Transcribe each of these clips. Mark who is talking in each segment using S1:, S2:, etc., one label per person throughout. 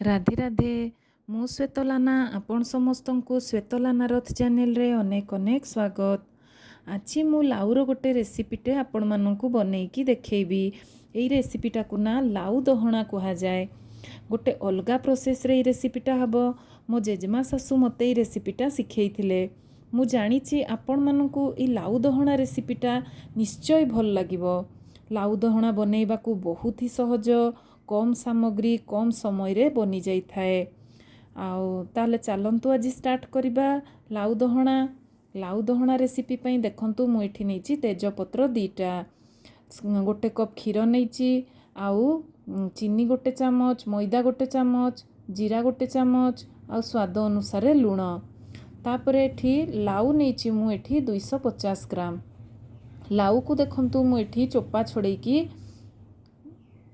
S1: ରାଧେ ରାଧେ। ମୁଁ ଶ୍ୱେତଲାନା, ଆପଣ ସମସ୍ତଙ୍କୁ ଶ୍ୱେତଲାନା ରଥ ଚ୍ୟାନେଲରେ ଅନେକ ଅନେକ ସ୍ୱାଗତ। ଆଜି ମୁଁ ଲାଉର ଗୋଟେ ରେସିପିଟେ ଆପଣମାନଙ୍କୁ ବନେଇକି ଦେଖେଇବି। ଏଇ ରେସିପିଟାକୁ ନା ଲାଉ ଦହଣା କୁହାଯାଏ। ଗୋଟେ ଅଲଗା ପ୍ରୋସେସ୍ରେ ଏଇ ରେସିପିଟା ହେବ। ମୋ ଜେଜେମା ଶାଶୁ ମୋତେ ଏଇ ରେସିପିଟା ଶିଖେଇଥିଲେ। ମୁଁ ଜାଣିଛି ଆପଣମାନଙ୍କୁ ଏଇ ଲାଉ ଦହଣା ରେସିପିଟା ନିଶ୍ଚୟ ଭଲ ଲାଗିବ। ଲାଉ ଦହଣା ବନେଇବାକୁ ବହୁତ ହି ସହଜ, କମ୍ ସାମଗ୍ରୀ କମ୍ ସମୟରେ ବନିଯାଇଥାଏ। ଆଉ ତାହେଲେ ଚାଲନ୍ତୁ ଆଜି ଷ୍ଟାର୍ଟ କରିବା ଲାଉ ଦହଣା। ଲାଉ ଦହଣା ରେସିପି ପାଇଁ ଦେଖନ୍ତୁ ମୁଁ ଏଠି ନେଇଛି ତେଜପତ୍ର 2ଟା, ଗୋଟେ କପ୍ କ୍ଷୀର ନେଇଛି, ଆଉ ଚିନି 1 ଚାମଚ, ମଇଦା 1 ଚାମଚ, ଜିରା 1 ଚାମଚ, ଆଉ ସ୍ୱାଦ ଅନୁସାରେ ଲୁଣ। ତାପରେ ଏଠି ଲାଉ ନେଇଛି ମୁଁ ଏଠି 250 ଗ୍ରାମ। ଲାଉକୁ ଦେଖନ୍ତୁ ମୁଁ ଏଠି ଚୋପା ଛଡ଼େଇକି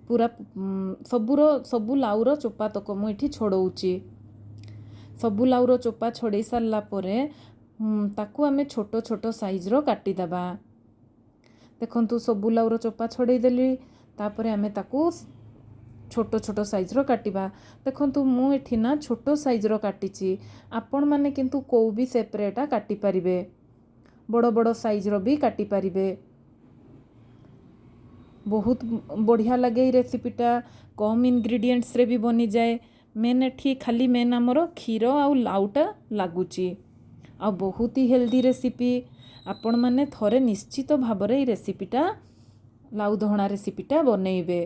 S1: ପୁରା ସବୁ ଲାଉର ଚୋପା ତକ ମୁଁ ଏଠି ଛଡ଼ଉଛି। ସବୁ ଲାଉର ଚୋପା ଛଡ଼େଇ ସାରିଲା ପରେ ତାକୁ ଆମେ ଛୋଟ ଛୋଟ ସାଇଜ୍ର କାଟିଦେବା। ଦେଖନ୍ତୁ ସବୁ ଲାଉର ଚୋପା ଛଡ଼େଇ ଦେଲି। ତାପରେ ଆମେ ତାକୁ ଛୋଟ ଛୋଟ ସାଇଜ୍ର କାଟିବା। ଦେଖନ୍ତୁ ମୁଁ ଏଠି ନା ଛୋଟ ସାଇଜ୍ର କାଟିଛି। ଆପଣମାନେ କିନ୍ତୁ କେଉଁ ବି ସେପ୍ରେ ଏଟା କାଟିପାରିବେ, ବଡ଼ ବଡ଼ ସାଇଜ୍ର ବି କାଟିପାରିବେ। ବହୁତ ବଢ଼ିଆ ଲାଗେ ଏଇ ରେସିପିଟା, କମ୍ ଇନଗ୍ରିଡ଼ିଏଣ୍ଟସରେ ବି ବନିଯାଏ। ଏଠି ଖାଲି ଆମର କ୍ଷୀର ଆଉ ଲାଉଟା ଲାଗୁଛି, ଆଉ ବହୁତ ହି ହେଲ୍ଦି ରେସିପି। ଆପଣମାନେ ଥରେ ନିଶ୍ଚିତ ଭାବରେ ଏଇ ରେସିପିଟା, ଲାଉ ଦହଣା ରେସିପିଟା ବନେଇବେ।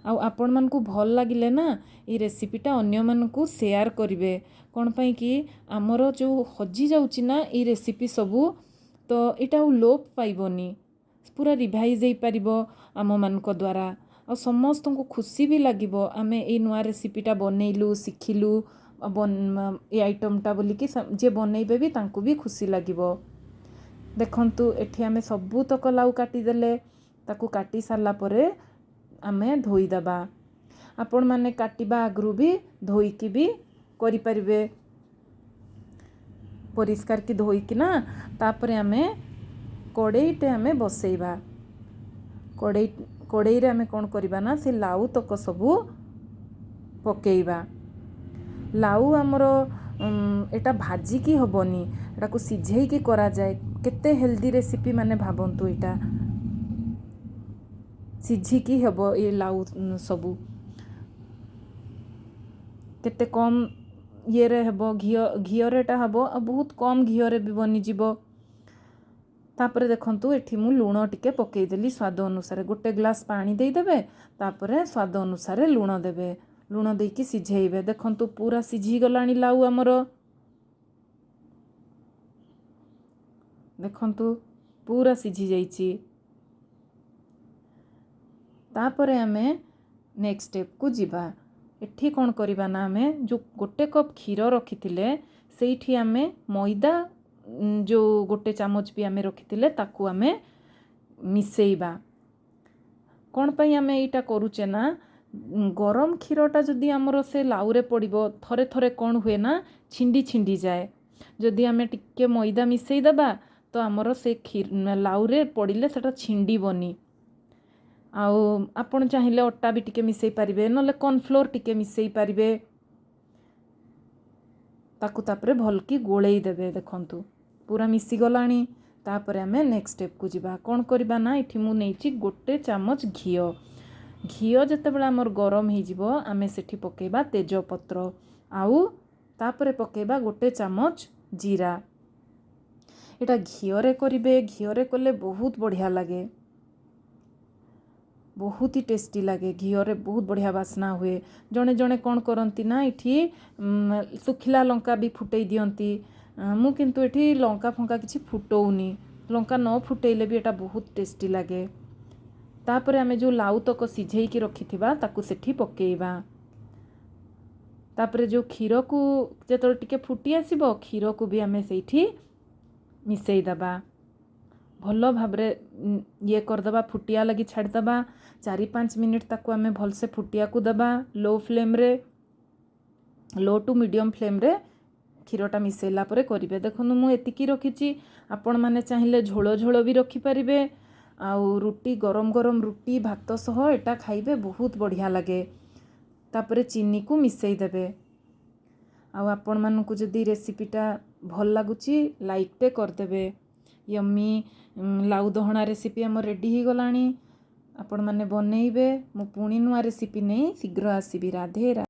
S1: ଆଉ ଆପଣମାନଙ୍କୁ ଭଲ ଲାଗିଲେ ନା ଏଇ ରେସିପିଟା ଅନ୍ୟମାନଙ୍କୁ ସେୟାର କରିବେ। କ'ଣ ପାଇଁ କି ଆମର ଯେଉଁ ହଜିଯାଉଛି ନା ଏଇ ରେସିପି ସବୁ, ତ ଏଇଟା ଆଉ ଲୋପ ପାଇବନି, ପୁରା ରିଭାଇଜ୍ ହେଇପାରିବ ଆମମାନଙ୍କ ଦ୍ୱାରା। ଆଉ ସମସ୍ତଙ୍କୁ ଖୁସି ବି ଲାଗିବ ଆମେ ଏଇ ନୂଆ ରେସିପିଟା ବନେଇଲୁ, ଶିଖିଲୁ ଏ ଆଇଟମ୍ଟା ବୋଲିକି ଯିଏ ବନେଇବେ ବି ତାଙ୍କୁ ବି ଖୁସି ଲାଗିବ। ଦେଖନ୍ତୁ ଏଠି ଆମେ ସବୁତକ ଲାଉ କାଟିଦେଲେ। ତାକୁ କାଟି ସାରିଲା ପରେ ଆମେ ଧୋଇଦେବା। ଆପଣମାନେ କାଟିବା ଆଗରୁ ବି ଧୋଇକି ବି କରିପାରିବେ, ପରିଷ୍କାରକି ଧୋଇକିନା। ତାପରେ ଆମେ କଡ଼େଇଟେ ଆମେ ବସେଇବା। କଡ଼େଇରେ ଆମେ କ'ଣ କରିବା ନା ସେ ଲାଉ ତକ ସବୁ ପକେଇବା। ଲାଉ ଆମର ଏଟା ଭାଜିକି ହେବନି, ଏଟାକୁ ସିଝେଇକି କରାଯାଏ। କେତେ ହେଲ୍ଦି ରେସିପି, ମାନେ ଭାବନ୍ତୁ ଏଇଟା ସିଝିକି ହେବ। ଏ ଲାଉ ସବୁ କେତେ କମ୍ ଇଏରେ ହେବ, ଘିଅରେ ଏଟା ହେବ, ଆଉ ବହୁତ କମ୍ ଘିଅରେ ବି ବନିଯିବ। ତାପରେ ଦେଖନ୍ତୁ ଏଠି ମୁଁ ଲୁଣ ଟିକେ ପକେଇଦେଲି ସ୍ୱାଦ ଅନୁସାରେ। 1 ଗ୍ଲାସ୍ ପାଣି ଦେଇଦେବେ, ତାପରେ ସ୍ୱାଦ ଅନୁସାରେ ଲୁଣ ଦେବେ। ଲୁଣ ଦେଇକି ସିଝେଇବେ। ଦେଖନ୍ତୁ ପୁରା ସିଝିଗଲାଣି ଲାଉ ଆମର। ଦେଖନ୍ତୁ ପୁରା ସିଝି ଯାଇଛି। ତାପରେ ଆମେ ନେକ୍ସଟ ଷ୍ଟେପକୁ ଯିବା। ଏଠି କ'ଣ କରିବା ନା ଆମେ ଯେଉଁ 1 କପ୍ କ୍ଷୀର ରଖିଥିଲେ, ସେଇଠି ଆମେ ମଇଦା ଯେଉଁ 1 ଚାମଚ ବି ଆମେ ରଖିଥିଲେ ତାକୁ ଆମେ ମିଶେଇବା। କ'ଣ ପାଇଁ ଆମେ ଏଇଟା କରୁଛେ ନା, ଗରମ କ୍ଷୀରଟା ଯଦି ଆମର ସେ ଲାଉରେ ପଡ଼ିବ, ଥରେ ଥରେ କ'ଣ ହୁଏ ନା ଛିଣ୍ଡି ଯାଏ। ଯଦି ଆମେ ଟିକେ ମଇଦା ମିଶେଇଦେବା ତ ଆମର ସେ ଲାଉରେ ପଡ଼ିଲେ ସେଟା ଛିଣ୍ଡିବନି। ଆଉ ଆପଣ ଚାହିଁଲେ ଅଟା ବି ଟିକେ ମିଶେଇ ପାରିବେ, ନହେଲେ କର୍ଣ୍ଣଫ୍ଲୋର ଟିକେ ମିଶେଇ ପାରିବେ। ତାକୁ ତାପରେ ଭଲକି ଗୋଳେଇ ଦେବେ। ଦେଖନ୍ତୁ ପୁରା ମିଶିଗଲାଣି। ତାପରେ ଆମେ ନେକ୍ସଟ ଷ୍ଟେପକୁ ଯିବା। କ'ଣ କରିବା ନା ଏଠି ମୁଁ ନେଇଛି 1 ଚାମଚ ଘିଅ। ଘିଅ ଯେତେବେଳେ ଆମର ଗରମ ହେଇଯିବ, ଆମେ ସେଠି ପକେଇବା ତେଜପତ୍ର, ଆଉ ତାପରେ ପକେଇବା 1 ଚାମଚ ଜିରା। ଏଟା ଘିଅରେ କରିବେ, ଘିଅରେ କଲେ ବହୁତ ବଢ଼ିଆ ଲାଗେ, ବହୁତ ହି ଟେଷ୍ଟି ଲାଗେ। ଘିଅରେ ବହୁତ ବଢ଼ିଆ ବାସ୍ନା ହୁଏ। ଜଣେ ଜଣେ କ'ଣ କରନ୍ତି ନା ଏଠି ଶୁଖିଲା ଲଙ୍କା ବି ଫୁଟେଇ ଦିଅନ୍ତି। ମୁଁ କିନ୍ତୁ ଏଠି ଲଙ୍କା ଫଙ୍କା କିଛି ଫୁଟଉନି। ଲଙ୍କା ନ ଫୁଟେଇଲେ ବି ଏଟା ବହୁତ ଟେଷ୍ଟି ଲାଗେ। ତାପରେ ଆମେ ଯେଉଁ ଲାଉ ତକ ସିଝେଇକି ରଖିଥିବା ତାକୁ ସେଠି ପକେଇବା। ତାପରେ ଯେଉଁ କ୍ଷୀରକୁ ଯେତେବେଳେ ଟିକେ ଫୁଟି ଆସିବ, କ୍ଷୀରକୁ ବି ଆମେ ସେଇଠି ମିଶେଇ ଦେବା। ଭଲ ଭାବରେ ଇଏ କରିଦେବା, ଫୁଟିଆ ଲାଗି ଛାଡ଼ିଦେବା। 4-5 ମିନିଟ୍ ତାକୁ ଆମେ ଭଲସେ ଫୁଟିବାକୁ ଦେବା। ଲୋ ଟୁ ମିଡ଼ିୟମ୍ ଫ୍ଲେମ୍ରେ କ୍ଷୀରଟା ମିଶାଇଲା ପରେ କରିବେ। ଦେଖନ୍ତୁ ମୁଁ ଏତିକି ରଖିଛି। ଆପଣମାନେ ଚାହିଁଲେ ଝୋଳ ଝୋଳ ବି ରଖିପାରିବେ। ଆଉ ରୁଟି, ଗରମ ଗରମ ରୁଟି ଭାତ ସହ ଏଟା ଖାଇବେ, ବହୁତ ବଢ଼ିଆ ଲାଗେ। तापरे चीनी को मिसई देबे। आउ आपण मानकु जदि रेसिपीटा भल लगुची लाइकटे करदेबे। यम्मी लाउ दहणा रेसिपी आम रेडी ही गलानी। आपण माने बनेइबे। मु पुणी नुआ रेसिपी नहीं शीघ्र आसीबी। राधे राधे।